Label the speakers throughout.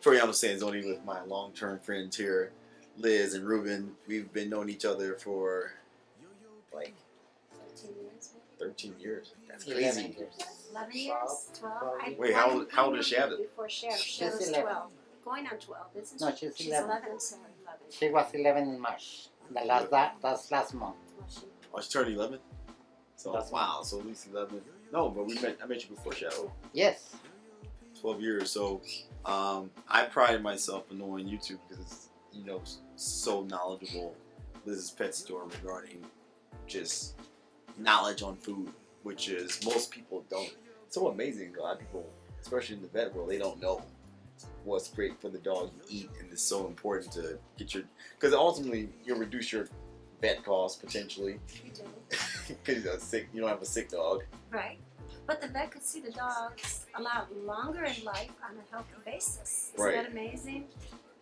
Speaker 1: Toriano Sanzoni with my long-term friends here, Liz and Ruben. We've been knowing each other for like 13 years. That's crazy.
Speaker 2: 11 years? 12?
Speaker 1: Wait, how old is Shadow?
Speaker 2: Before Shadow. Shadow's
Speaker 3: 11.
Speaker 2: 12. Going on 12, isn't she?
Speaker 3: No, she's
Speaker 2: She's
Speaker 3: 11.
Speaker 2: 11, I'm sorry, 11.
Speaker 3: She was 11 in March. That's last month.
Speaker 1: Oh, she turned 11? So,
Speaker 3: That's
Speaker 1: wow, so at least 11. No, but I met you before Shadow.
Speaker 3: Yes.
Speaker 1: 12 years. So, I pride myself in knowing you two because it's, so knowledgeable. Liz's Pet Store regarding just knowledge on food, which is most people don't. It's so amazing. A lot of people, especially in the vet world, they don't know what's great for the dog to eat, and it's so important to get because ultimately you'll reduce your vet costs potentially
Speaker 2: You do.
Speaker 1: because you don't have a sick dog.
Speaker 2: Right. But the vet could see the dogs a lot longer in life on a healthy basis. Isn't
Speaker 1: Right.
Speaker 2: that amazing?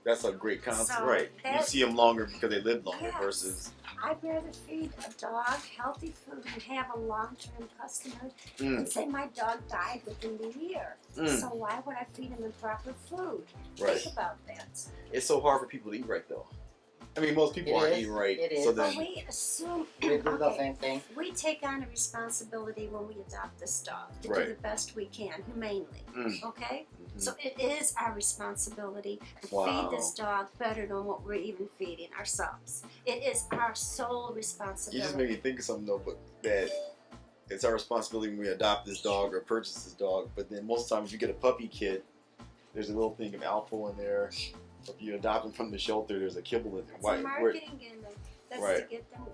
Speaker 1: That's a great concept,
Speaker 2: So
Speaker 1: right? You see them longer because they live longer
Speaker 2: Yes.
Speaker 1: versus.
Speaker 2: I'd rather feed a dog healthy food and have a long-term customer and say my dog died within the year. So why would I feed him improper food?
Speaker 1: Right.
Speaker 2: Think about that.
Speaker 1: It's so hard for people to eat right though. I mean, most people aren't eating right.
Speaker 3: It is.
Speaker 1: So
Speaker 2: But
Speaker 1: then,
Speaker 2: we assume
Speaker 3: We do the same thing.
Speaker 2: we take on a responsibility when we adopt this dog to
Speaker 1: Right.
Speaker 2: do the best we can humanely. Okay?
Speaker 1: Mhm.
Speaker 2: So it is our responsibility to
Speaker 1: Wow.
Speaker 2: feed this dog better than what we're even feeding ourselves. It is our sole
Speaker 1: You
Speaker 2: responsibility.
Speaker 1: just made me think of something though, but that it's our responsibility when we adopt this dog or purchase this dog. But then most times you get a puppy kit, there's a little thing of Alpo in there. If you adopt them from the shelter, there's a kibble in there.
Speaker 2: It's a marketing gimmick. That's
Speaker 1: Right.
Speaker 2: to get them.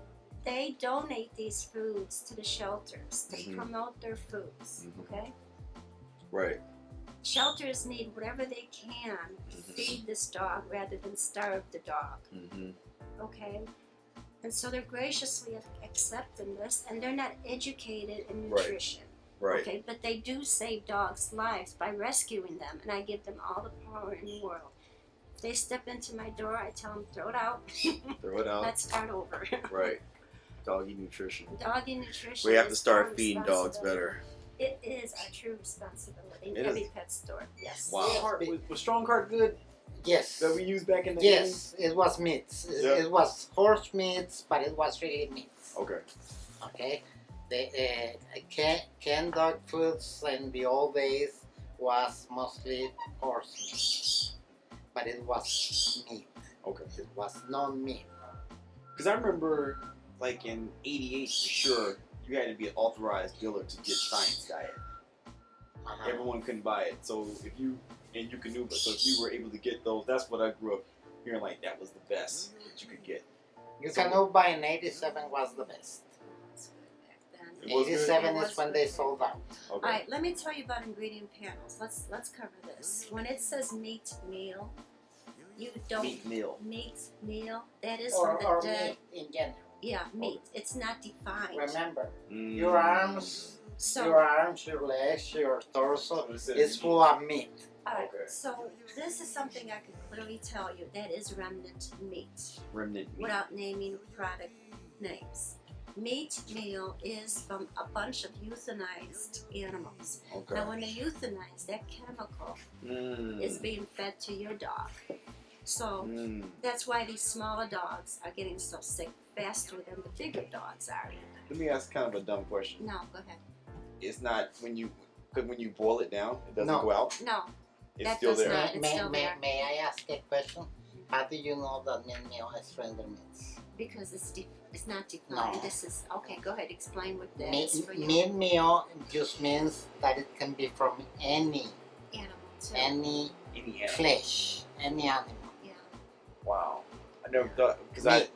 Speaker 2: They donate these foods to the shelters to
Speaker 1: Mhm.
Speaker 2: promote their foods.
Speaker 1: Mhm.
Speaker 2: Okay.
Speaker 1: Right.
Speaker 2: Shelters need whatever they can to
Speaker 1: Mhm.
Speaker 2: feed this dog rather than starve the dog.
Speaker 1: Mm-hmm.
Speaker 2: Okay. And so they're graciously accepting this, and they're not educated in
Speaker 1: Right.
Speaker 2: nutrition.
Speaker 1: Right.
Speaker 2: Okay, but they do save dogs' lives by rescuing them, and I give them all the power in the world. If they step into my door, I tell them, throw it out.
Speaker 1: Throw it out.
Speaker 2: Let's start over.
Speaker 1: Right. Doggy nutrition.
Speaker 2: Doggy nutrition.
Speaker 1: We have to
Speaker 2: is
Speaker 1: start
Speaker 2: our
Speaker 1: feeding dogs
Speaker 2: responsibility.
Speaker 1: better.
Speaker 2: It is our true responsibility.
Speaker 1: It
Speaker 2: Every
Speaker 1: is.
Speaker 2: pet store. Yes.
Speaker 1: Wow. Was Strong Heart good
Speaker 3: Yes.
Speaker 1: that we used back in the
Speaker 3: Yes, it was meats.
Speaker 1: Yeah.
Speaker 3: It was horse meats, but it was really meats.
Speaker 1: Okay.
Speaker 3: Okay. The canned dog foods in the old days was mostly horse meat, but it was meat.
Speaker 1: Okay.
Speaker 3: It was non-meat.
Speaker 1: Because I remember, like in '88, for sure, you had to be an authorized dealer to get Science Diet. Everyone couldn't buy it, so if you can do it. So if you were able to get those, that's what I grew up hearing. Like that was the best that you could get.
Speaker 3: You can know by in 87 was the best.
Speaker 1: It was good?
Speaker 3: 87
Speaker 2: It
Speaker 3: is
Speaker 2: was
Speaker 3: when
Speaker 2: good.
Speaker 3: they sold out.
Speaker 1: Okay.
Speaker 2: All right, let me tell you about ingredient panels. Let's cover this. When it says meat meal, you don't
Speaker 1: Meat meal.
Speaker 2: meat meal. That is
Speaker 3: Or
Speaker 2: from the dead.
Speaker 3: meat in general.
Speaker 2: Yeah, meat. It's not defined.
Speaker 3: Remember,
Speaker 1: Mm.
Speaker 3: your arms,
Speaker 2: So,
Speaker 3: your legs, your torso is full of meat.
Speaker 2: all right,
Speaker 1: Okay.
Speaker 2: so this is something I can clearly tell you. That is remnant meat,
Speaker 1: Remnant meat.
Speaker 2: without naming product names. Meat meal is from a bunch of euthanized animals.
Speaker 1: Okay.
Speaker 2: Now, when they euthanize, that chemical is being fed to your dog. So that's why these smaller dogs are getting so sick faster than the bigger dogs are.
Speaker 1: Let me ask kind of a dumb question.
Speaker 2: No, go ahead.
Speaker 1: It's not when you boil it down, it doesn't
Speaker 3: No.
Speaker 1: go out.
Speaker 2: No,
Speaker 1: It's
Speaker 2: That
Speaker 1: still
Speaker 2: does
Speaker 1: there.
Speaker 2: not. It's still there.
Speaker 3: May I ask a question? How do you know that meat meal is render meats?
Speaker 2: because it's not defined.
Speaker 3: No.
Speaker 2: This is okay. Go ahead. Explain what that
Speaker 3: Meat,
Speaker 2: is for you.
Speaker 3: meat meal just means that it can be from any
Speaker 2: Animal too.
Speaker 1: Any animal.
Speaker 3: flesh, any animal.
Speaker 2: Yeah.
Speaker 1: Wow. I never thought because
Speaker 3: Meat.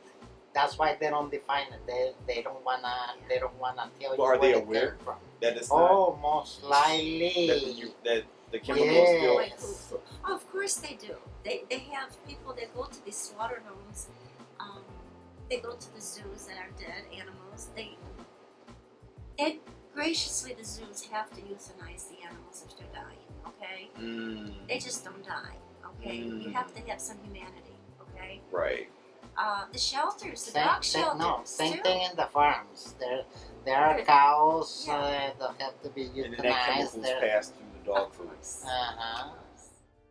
Speaker 3: That's why they don't define it. They don't wanna tell you
Speaker 1: Well, are they
Speaker 3: where it
Speaker 1: aware?
Speaker 3: came from.
Speaker 1: that it's not
Speaker 3: Oh, most likely.
Speaker 1: that the chemicals
Speaker 3: Yes.
Speaker 1: still.
Speaker 2: Oh, of course they do. They have people that go to these slaughter homes. They go to the zoos that are dead animals. And graciously, the zoos have to euthanize the animals if they're dying. Okay, they just don't die. Okay, you have to have some humanity. Okay,
Speaker 1: Right.
Speaker 2: the shelters, the dog shelters.
Speaker 3: Same
Speaker 2: too.
Speaker 3: thing in the farms. There are cows
Speaker 2: Yeah.
Speaker 3: that have to be
Speaker 1: And then that
Speaker 3: euthanized.
Speaker 1: chemicals pass through the dog
Speaker 2: Of
Speaker 1: food.
Speaker 2: course.
Speaker 3: Uh-huh.